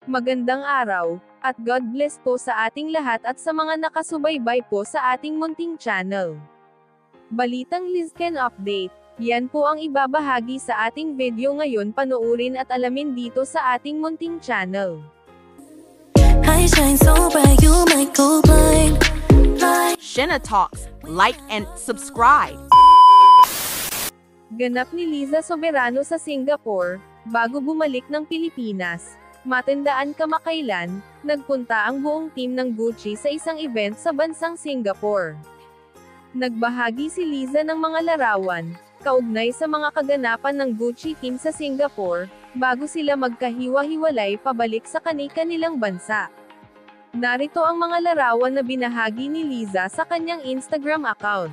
Magandang araw, at God bless po sa ating lahat at sa mga nakasubaybay po sa ating munting channel. Balitang Lizken Update. Yan po ang ibabahagi sa ating video ngayon, panoorin at alamin dito sa ating munting channel. I shine so bright you might go blind. Shenna Talks, like and subscribe. Ganap ni Liza Soberano sa Singapore, bago bumalik ng Pilipinas. Matandaan kamakailan, nagpunta ang buong team ng Gucci sa isang event sa bansang Singapore. Nagbahagi si Liza ng mga larawan, kaugnay sa mga kaganapan ng Gucci team sa Singapore, bago sila magkahiwa-hiwalay pabalik sa kani-kanilang bansa. Narito ang mga larawan na binahagi ni Liza sa kanyang Instagram account.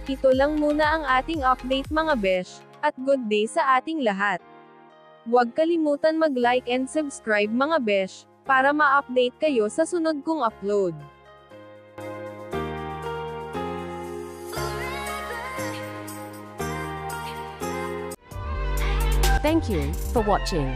Ito lang muna ang ating update mga besh, at good day sa ating lahat. Huwag kalimutan mag-like and subscribe mga besh, para ma-update kayo sa sunod kong upload. Thank you for watching.